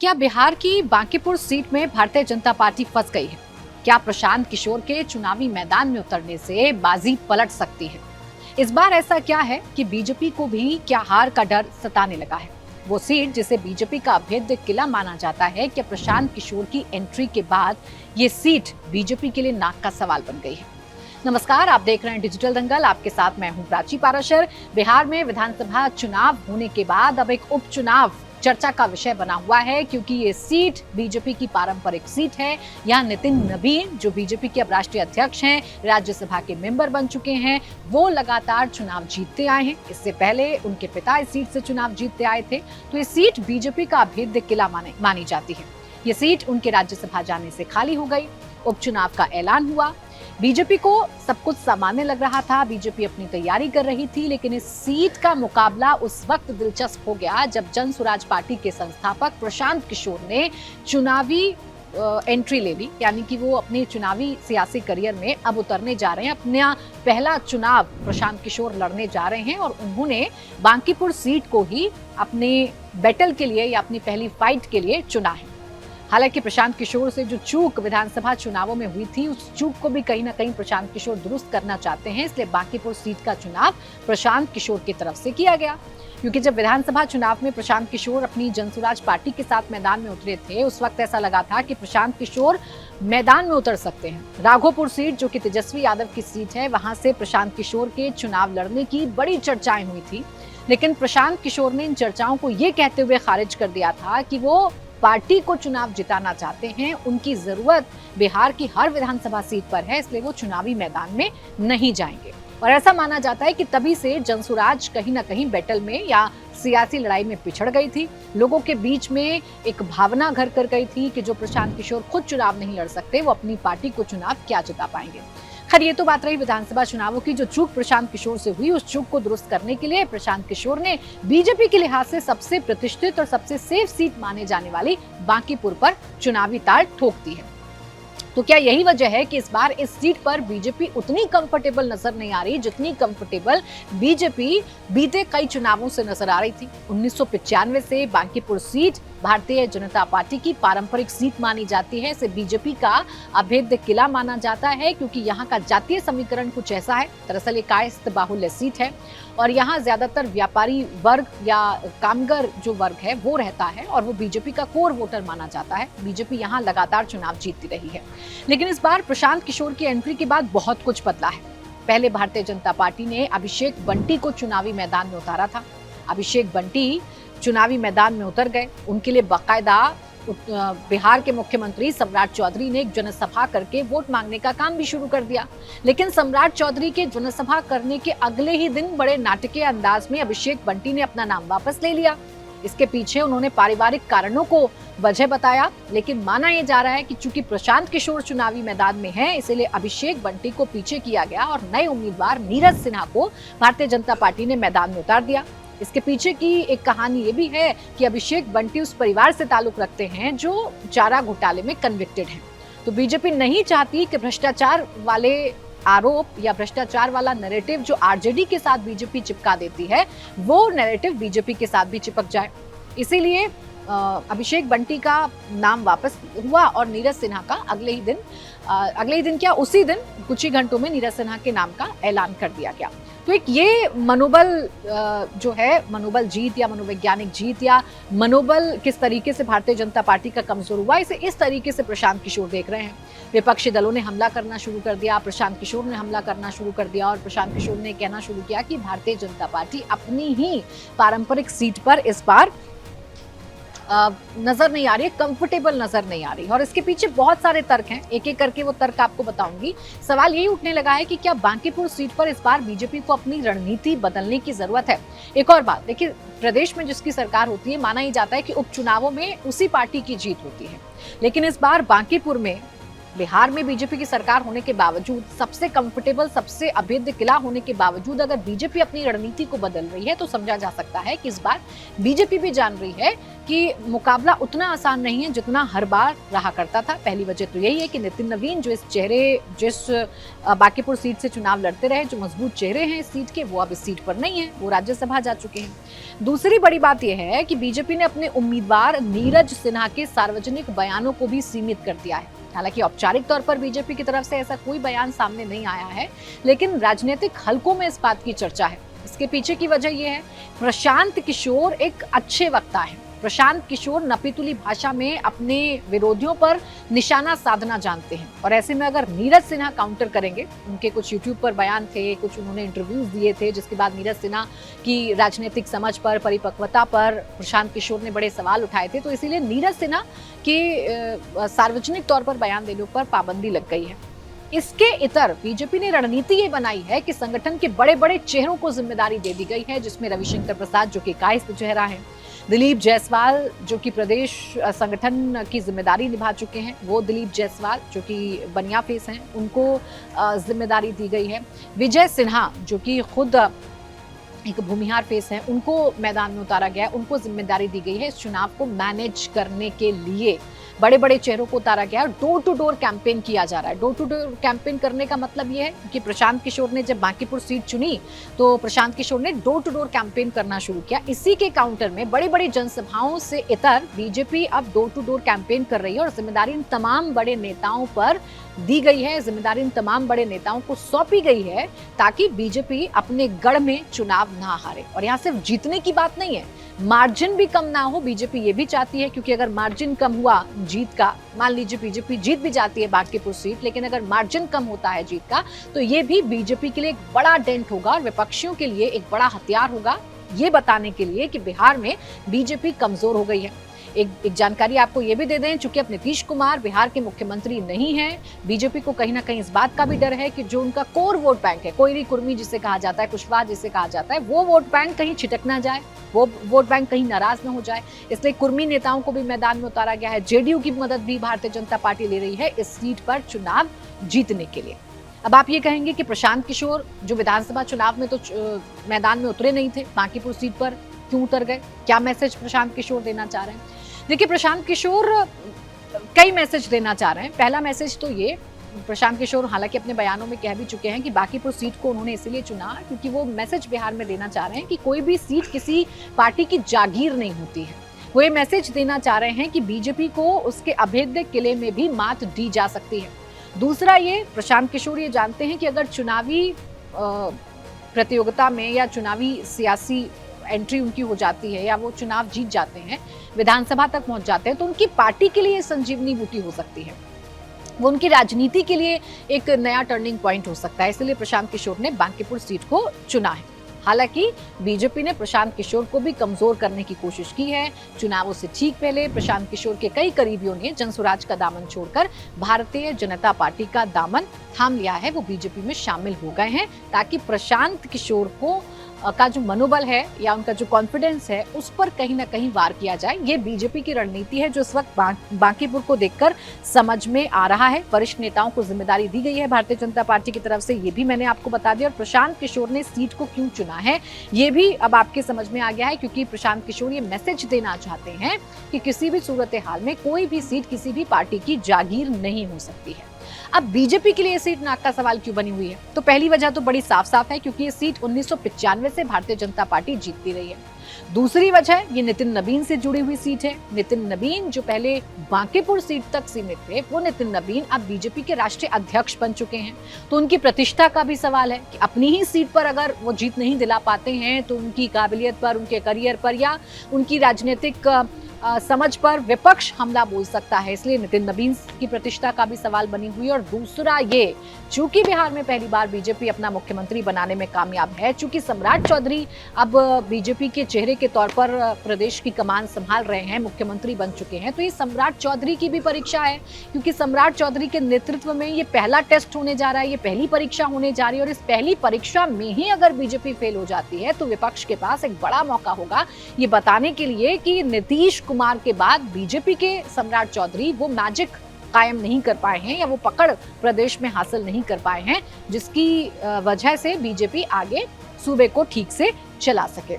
क्या बिहार की बांकीपुर सीट में भारतीय जनता पार्टी फंस गई है? क्या प्रशांत किशोर के चुनावी मैदान में उतरने से बाजी पलट सकती है? इस बार ऐसा क्या है कि बीजेपी को भी क्या हार का डर सताने लगा है? वो सीट जिसे बीजेपी का अभेद्य किला माना जाता है, क्या प्रशांत किशोर की एंट्री के बाद ये सीट बीजेपी के लिए नाक का सवाल बन गई है? नमस्कार, आप देख रहे हैं डिजिटल दंगल। आपके साथ मैं हूं प्राची पाराशर। बिहार में विधानसभा चुनाव होने के बाद अब एक उपचुनाव चर्चा का विषय बना हुआ है, क्योंकि ये सीट बीजेपी की पारंपरिक सीट है। यहाँ नितिन नबीन, जो बीजेपी के अब राष्ट्रीय अध्यक्ष हैं, राज्यसभा के मेंबर बन चुके हैं, वो लगातार चुनाव जीतते आए हैं। इससे पहले उनके पिता इस सीट से चुनाव जीतते आए थे। तो ये सीट बीजेपी का अभेद्य किला मानी जाती है। ये सीट उनके राज्यसभा जाने से खाली हो गई। उपचुनाव का ऐलान हुआ। बीजेपी को सब कुछ सामान्य लग रहा था, बीजेपी अपनी तैयारी कर रही थी, लेकिन इस सीट का मुकाबला उस वक्त दिलचस्प हो गया जब जन स्वराज पार्टी के संस्थापक प्रशांत किशोर ने चुनावी एंट्री ले ली। यानी कि वो अपने चुनावी सियासी करियर में अब उतरने जा रहे हैं। अपना पहला चुनाव प्रशांत किशोर लड़ने जा रहे हैं और उन्होंने बांकीपुर सीट को ही अपने बैटल के लिए या अपनी पहली फाइट के लिए चुना है। हालांकि प्रशांत किशोर से जो चूक विधानसभा चुनावों में हुई थी, उस चूक को भी कहीं ना कहीं प्रशांत किशोर दुरुस्त करना चाहते हैं। इसलिए बांकीपुर सीट का चुनाव प्रशांत किशोर की तरफ से किया गया। क्योंकि जब विधानसभा चुनाव में प्रशांत किशोर अपनी जनसुराज पार्टी के साथ मैदान में उतरे थे, उस वक्त ऐसा लगा था कि प्रशांत किशोर मैदान में उतर सकते हैं। राघोपुर सीट, जो कि तेजस्वी यादव की सीट है, वहां से प्रशांत किशोर के चुनाव लड़ने की बड़ी चर्चाएं हुई थी। लेकिन प्रशांत किशोर ने इन चर्चाओं को ये कहते हुए खारिज कर दिया था कि वो पार्टी को चुनाव जिताना चाहते हैं। उनकी जरूरत बिहार की हर विधानसभा सीट पर है, इसलिए वो चुनावी मैदान में नहीं जाएंगे। और ऐसा माना जाता है कि तभी से जनसुराज कहीं ना कहीं बैटल में या सियासी लड़ाई में पिछड़ गई थी। लोगों के बीच में एक भावना घर कर गई थी कि जो प्रशांत किशोर खुद चुनाव नहीं लड़ सकते, वो अपनी पार्टी को चुनाव क्या जिता पाएंगे। खैर, ये तो बात रही विधानसभा चुनावों की। जो चूक प्रशांत किशोर से हुई, उस चूक को दुरुस्त करने के लिए प्रशांत किशोर ने बीजेपी के लिहाज से सबसे प्रतिष्ठित और सबसे सेफ सीट माने जाने वाली बांकीपुर पर चुनावी ताल ठोक दी है। तो क्या यही वजह है कि इस बार इस सीट पर बीजेपी उतनी कंफर्टेबल नजर नहीं आ रही जितनी कंफर्टेबल बीजेपी बीते कई चुनावों से नजर आ रही थी? 1995 से बांकीपुर सीट भारतीय जनता पार्टी की पारंपरिक सीट मानी जाती है। इसे बीजेपी का अभेद्य किला माना जाता है, क्योंकि यहाँ का जातीय समीकरण कुछ ऐसा है। दरअसल ये कायस्थ बाहुल्य सीट है और यहाँ ज्यादातर व्यापारी वर्ग या कामगार जो वर्ग है वो रहता है और वो बीजेपी का कोर वोटर माना जाता है। बीजेपी यहाँ लगातार चुनाव जीतती रही है। लेकिन इस बार प्रशांत किशोर की एंट्री के बाद बहुत कुछ बदला है। पहले भारतीय जनता पार्टी ने अभिषेक बंटी को चुनावी मैदान में उतारा था। अभिषेक बंटी चुनावी मैदान में उतर गए। उनके लिए बाकायदा बिहार के मुख्यमंत्री सम्राट चौधरी ने एक जनसभा करके वोट मांगने का काम भी शुरू कर दिया। लेकिन सम्राट चौधरी के जनसभा करने के अगले ही दिन बड़े नाटकीय अंदाज में अभिषेक बंटी ने अपना नाम वापस ले लिया। इसके पीछे उन्होंने पारिवारिक कारणों को वजह बताया, लेकिन माना यह जा रहा है कि चूंकि प्रशांत किशोर चुनावी मैदान में है, इसलिए अभिषेक बंटी को पीछे किया गया और नए उम्मीदवार नीरज सिन्हा को भारतीय जनता पार्टी ने मैदान में उतार दिया। इसके पीछे की एक कहानी ये भी है कि अभिषेक बंटी उस परिवार से ताल्लुक रखते हैं जो चारा घोटाले में कन्विक्टेड हैं। तो बीजेपी नहीं चाहती कि भ्रष्टाचार वाले आरोप या भ्रष्टाचार वाला नैरेटिव जो आरजेडी के साथ बीजेपी चिपका देती है, वो नैरेटिव बीजेपी के साथ भी चिपक जाए। इसीलिए अभिषेक बंटी का नाम वापस हुआ और नीरज सिन्हा का अगले ही दिन क्या, उसी दिन कुछ ही घंटों में नीरज सिन्हा के नाम का ऐलान कर दिया गया। तो एक ये मनोबल जो है, मनोबल जीत या मनोवैज्ञानिक जीत या मनोबल किस तरीके से भारतीय जनता पार्टी का कमजोर हुआ, इसे इस तरीके से प्रशांत किशोर देख रहे हैं। विपक्षी दलों ने हमला करना शुरू कर दिया, प्रशांत किशोर ने हमला करना शुरू कर दिया और प्रशांत किशोर ने कहना शुरू किया कि भारतीय जनता पार्टी अपनी ही पारंपरिक सीट पर इस बार नजर नहीं आ रही है, कंफर्टेबल नजर नहीं आ रही। और इसके पीछे बहुत सारे तर्क हैं, एक एक करके वो तर्क आपको बताऊंगी। सवाल यही उठने लगा है कि क्या बांकीपुर सीट पर इस बार बीजेपी को अपनी रणनीति बदलने की जरूरत है? एक और बात देखिए, प्रदेश में जिसकी सरकार होती है, माना ही जाता है कि उपचुनावों में उसी पार्टी की जीत होती है। लेकिन इस बार बांकीपुर में बिहार में बीजेपी की सरकार होने के बावजूद, सबसे कंफर्टेबल, सबसे अभेद्य किला होने के बावजूद अगर बीजेपी अपनी रणनीति को बदल रही है तो समझा जा सकता है कि इस बार बीजेपी भी जान रही है कि मुकाबला उतना आसान नहीं है जितना हर बार रहा करता था। पहली वजह तो यही है कि नितिन नवीन जो जिस बांकीपुर सीट से चुनाव लड़ते रहे, जो मजबूत चेहरे हैं इस सीट के, वो अब इस सीट पर नहीं है, वो राज्यसभा जा चुके हैं। दूसरी बड़ी बात यह है कि बीजेपी ने अपने उम्मीदवार नीरज सिन्हा के सार्वजनिक बयानों को भी सीमित कर दिया है। हालांकि औपचारिक तौर पर बीजेपी की तरफ से ऐसा कोई बयान सामने नहीं आया है, लेकिन राजनीतिक हलकों में इस बात की चर्चा है। इसके पीछे की वजह यह है, प्रशांत किशोर एक अच्छे वक्ता है। प्रशांत किशोर नपीतुली भाषा में अपने विरोधियों पर निशाना साधना जानते हैं, और ऐसे में अगर नीरज सिन्हा काउंटर करेंगे, उनके कुछ यूट्यूब पर बयान थे, कुछ उन्होंने इंटरव्यूज दिए थे, जिसके बाद नीरज सिन्हा की राजनीतिक समझ पर, परिपक्वता पर प्रशांत किशोर ने बड़े सवाल उठाए थे, तो इसीलिए नीरज सिन्हा के सार्वजनिक तौर पर बयान देने पर पाबंदी लग गई है। इसके इतर बीजेपी ने रणनीति ये बनाई है कि संगठन के बड़े बड़े चेहरों को जिम्मेदारी दे दी गई है, जिसमें रविशंकर प्रसाद जो कि कायस्थ चेहरा है, दिलीप जायसवाल जो कि प्रदेश संगठन की जिम्मेदारी निभा चुके हैं, वो दिलीप जायसवाल जो कि बनिया फेस हैं, उनको जिम्मेदारी दी गई है। विजय सिन्हा जो कि खुद एक भूमिहार फेस है, उनको मैदान में उतारा गया है, उनको जिम्मेदारी दी गई है इस चुनाव को मैनेज करने के लिए। बड़े बड़े चेहरों को उतारा गया है, डोर टू डोर कैंपेन किया जा रहा है। डोर टू डोर कैंपेन करने का मतलब ये है कि प्रशांत किशोर ने जब बांकीपुर सीट चुनी तो प्रशांत किशोर ने डोर टू डोर कैंपेन करना शुरू किया। इसी के काउंटर में बड़ी बड़ी जनसभाओं से इतर बीजेपी अब डोर टू डोर कैंपेन कर रही है, और जिम्मेदारी इन तमाम बड़े नेताओं पर दी गई है, जिम्मेदारी इन तमाम बड़े नेताओं को सौंपी गई है, ताकि बीजेपी अपने गढ़ में चुनाव ना हारे। और यहाँ सिर्फ जीतने की बात नहीं है, मार्जिन भी कम ना हो, बीजेपी ये भी चाहती है, क्योंकि अगर मार्जिन कम हुआ जीत का, मान लीजिए बीजेपी जीत भी जाती है बांकीपुर सीट, लेकिन अगर मार्जिन कम होता है जीत का, तो ये भी बीजेपी के लिए एक बड़ा डेंट होगा और विपक्षियों के लिए एक बड़ा हथियार होगा, ये बताने के लिए कि बिहार में बीजेपी कमजोर हो गई है। एक जानकारी आपको ये भी दे दें, चूंकि अब नीतीश कुमार बिहार के मुख्यमंत्री नहीं है, बीजेपी को कहीं ना कहीं इस बात का भी डर है कि जो उनका कोर वोट बैंक है, कोयरी कुर्मी जिसे कहा जाता है, कुशवाहा जिसे कहा जाता है, वो वोट बैंक कहीं छिटक ना जाए, वो वोट बैंक कहीं नाराज न हो जाए, इसलिए कुर्मी नेताओं को भी मैदान में उतारा गया है। जेडीयू की मदद भी भारतीय जनता पार्टी ले रही है इस सीट पर चुनाव जीतने के लिए। अब आप ये कहेंगे कि प्रशांत किशोर जो विधानसभा चुनाव में तो मैदान में उतरे नहीं थे, बांकीपुर सीट पर क्यों उतर गए, क्या मैसेज प्रशांत किशोर देना चाह रहे हैं? देखिए, प्रशांत किशोर कई मैसेज देना चाह रहे हैं। पहला मैसेज तो ये, प्रशांत किशोर हालांकि अपने बयानों में कह भी चुके हैं कि बांकीपुर सीट को उन्होंने इसलिए चुना क्योंकि वो मैसेज बिहार में देना चाह रहे हैं कि कोई भी सीट किसी पार्टी की जागीर नहीं होती है। वो ये मैसेज देना चाह रहे हैं कि बीजेपी को उसके अभेद्य किले में भी मात दी जा सकती है। दूसरा ये, प्रशांत किशोर ये जानते हैं कि अगर चुनावी प्रतियोगिता में या चुनावी सियासी एंट्री उनकी हो जाती है या वो चुनाव जीत जाते हैं, विधानसभा तक पहुंच जाते हैं, तो उनकी पार्टी के लिए संजीवनी बूटी हो सकती है, वो उनकी राजनीति के लिए एक नया टर्निंग पॉइंट हो सकता है। इसलिए प्रशांत किशोर ने बांकीपुर सीट को चुना है। हालांकि बीजेपी ने प्रशांत किशोर को भी कमजोर करने की कोशिश की है। चुनावों से ठीक पहले प्रशांत किशोर के कई करीबियों ने जनसुराज का दामन छोड़कर भारतीय जनता पार्टी का दामन थाम लिया है, वो बीजेपी में शामिल हो गए हैं, ताकि प्रशांत किशोर को का जो मनोबल है या उनका जो कॉन्फिडेंस है उस पर कहीं ना कहीं वार किया जाए। ये बीजेपी की रणनीति है जो इस वक्त बांकीपुर को देखकर समझ में आ रहा है। वरिष्ठ नेताओं को जिम्मेदारी दी गई है भारतीय जनता पार्टी की तरफ से, ये भी मैंने आपको बता दिया। और प्रशांत किशोर ने सीट को क्यों चुना है ये भी अब आपके समझ में आ गया है, क्योंकि प्रशांत किशोर ये मैसेज देना चाहते हैं कि किसी भी सूरत हाल में कोई भी सीट किसी भी पार्टी की जागीर नहीं हो सकती है। अब बीजेपी के लिए सीट नाक का सवाल क्यों बनी हुई है? तो पहली वजह तो बड़ी साफ साफ है, क्योंकि ये सीट 1995 से भारतीय जनता पार्टी जीतती रही है। दूसरी वजह, ये नितिन नवीन से जुड़ी हुई सीट है। नितिन नवीन जो पहले बांकीपुर सीट तक सीमित थे, वो नितिन नवीन अब बीजेपी के राष्ट्रीय अध्यक्ष बन चुके हैं। तो उनकी प्रतिष्ठा का भी सवाल है कि अपनी ही सीट पर अगर वो जीत नहीं दिला पाते हैं तो उनकी काबिलियत पर, उनके करियर पर या उनकी राजनीतिक समझ पर विपक्ष हमला बोल सकता है। इसलिए नितिन नवीन की प्रतिष्ठा का भी सवाल बनी हुई है। और दूसरा ये, चूंकि बिहार में पहली बार बीजेपी अपना मुख्यमंत्री बनाने में कामयाब है, चूंकि सम्राट चौधरी अब बीजेपी के चेहरे के तौर पर प्रदेश की कमान संभाल रहे हैं, मुख्यमंत्री बन चुके हैं, तो ये सम्राट चौधरी की भी परीक्षा है, क्योंकि सम्राट चौधरी के नेतृत्व में ये पहला टेस्ट होने जा रहा है, ये पहली परीक्षा होने जा रही है। और इस पहली परीक्षा में ही अगर बीजेपी फेल हो जाती है तो विपक्ष के पास एक बड़ा मौका होगा ये बताने के लिए कि नीतीश कुमार के बाद बीजेपी के सम्राट चौधरी वो मैजिक कायम नहीं कर पाए हैं या वो पकड़ प्रदेश में हासिल नहीं कर पाए हैं, जिसकी वजह से बीजेपी आगे सूबे को ठीक से चला सके।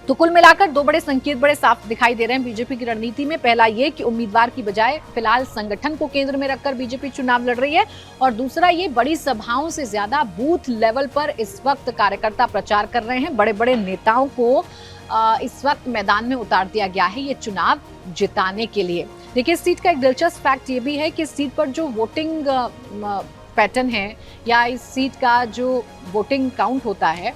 तो कुल मिलाकर दो बड़े संकेत बड़े साफ दिखाई दे रहे हैं बीजेपी की रणनीति में। पहला ये कि उम्मीदवार की बजाय फिलहाल संगठन को केंद्र में रखकर बीजेपी चुनाव लड़ रही है, और दूसरा ये बड़ी सभाओं से ज्यादा बूथ लेवल पर इस वक्त कार्यकर्ता प्रचार कर रहे हैं। बड़े बड़े नेताओं को इस वक्त मैदान में उतार दिया गया है ये चुनाव जिताने के लिए। देखिए, इस सीट का एक दिलचस्प फैक्ट ये भी है कि इस सीट पर जो वोटिंग पैटर्न है या इस सीट का जो वोटिंग काउंट होता है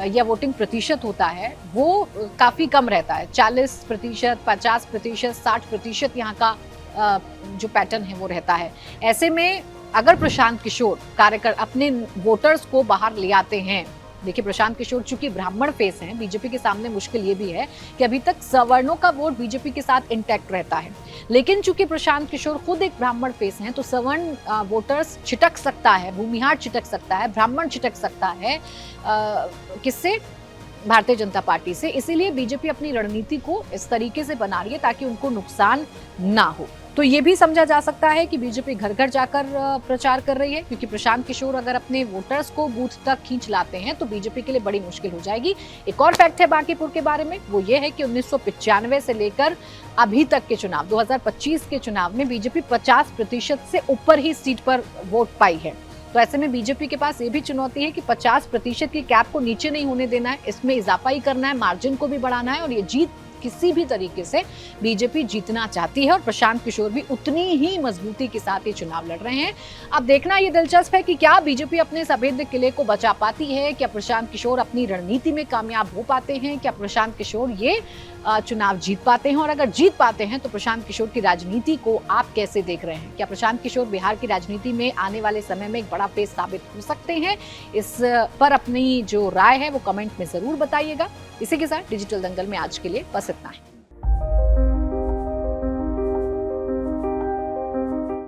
या वोटिंग प्रतिशत होता है वो काफी कम रहता है। 40%, 50%, 60% यहाँ का जो पैटर्न है वो रहता है। ऐसे में अगर प्रशांत किशोर कार्यकर अपने वोटर्स को बाहर ले आते हैं, देखिए प्रशांत किशोर चूंकि ब्राह्मण फेस हैं, बीजेपी के सामने मुश्किल ये भी है कि अभी तक सवर्णों का वोट बीजेपी के साथ इंटैक्ट रहता है, लेकिन चूंकि प्रशांत किशोर खुद एक ब्राह्मण फेस हैं तो सवर्ण वोटर्स छिटक सकता है, भूमिहार छिटक सकता है, ब्राह्मण छिटक सकता है किससे? भारतीय जनता पार्टी से। इसीलिए बीजेपी अपनी रणनीति को इस तरीके से बना रही है ताकि उनको नुकसान ना हो। तो ये भी समझा जा सकता है कि बीजेपी घर घर जाकर प्रचार कर रही है, क्योंकि प्रशांत किशोर अगर अपने वोटर्स को बूथ तक खींच लाते हैं तो बीजेपी के लिए बड़ी मुश्किल हो जाएगी। एक और फैक्ट है बांकीपुर के बारे में, वो ये है कि 1995 से लेकर अभी तक के चुनाव 2025 के चुनाव में बीजेपी 50% से ऊपर ही सीट पर वोट पाई है। तो ऐसे में बीजेपी के पास ये भी चुनौती है कि 50% की कैप को नीचे नहीं होने देना है, इसमें इजाफा ही करना है, मार्जिन को भी बढ़ाना है, और ये जीत किसी भी तरीके से बीजेपी जीतना चाहती है और प्रशांत किशोर भी उतनी ही मजबूती के साथ ये चुनाव लड़ रहे हैं। अब देखना ये दिलचस्प है कि क्या बीजेपी अपने इस अभेद्य किले को बचा पाती है, क्या प्रशांत किशोर अपनी रणनीति में कामयाब हो पाते हैं, क्या प्रशांत किशोर ये चुनाव जीत पाते हैं, और अगर जीत पाते हैं तो प्रशांत किशोर की राजनीति को आप कैसे देख रहे हैं? क्या प्रशांत किशोर बिहार की राजनीति में आने वाले समय में एक बड़ा फेस साबित हो सकते हैं? इस पर अपनी जो राय है वो कमेंट में जरूर बताइएगा। इसी के साथ डिजिटल दंगल में आज के लिए बस इतना है।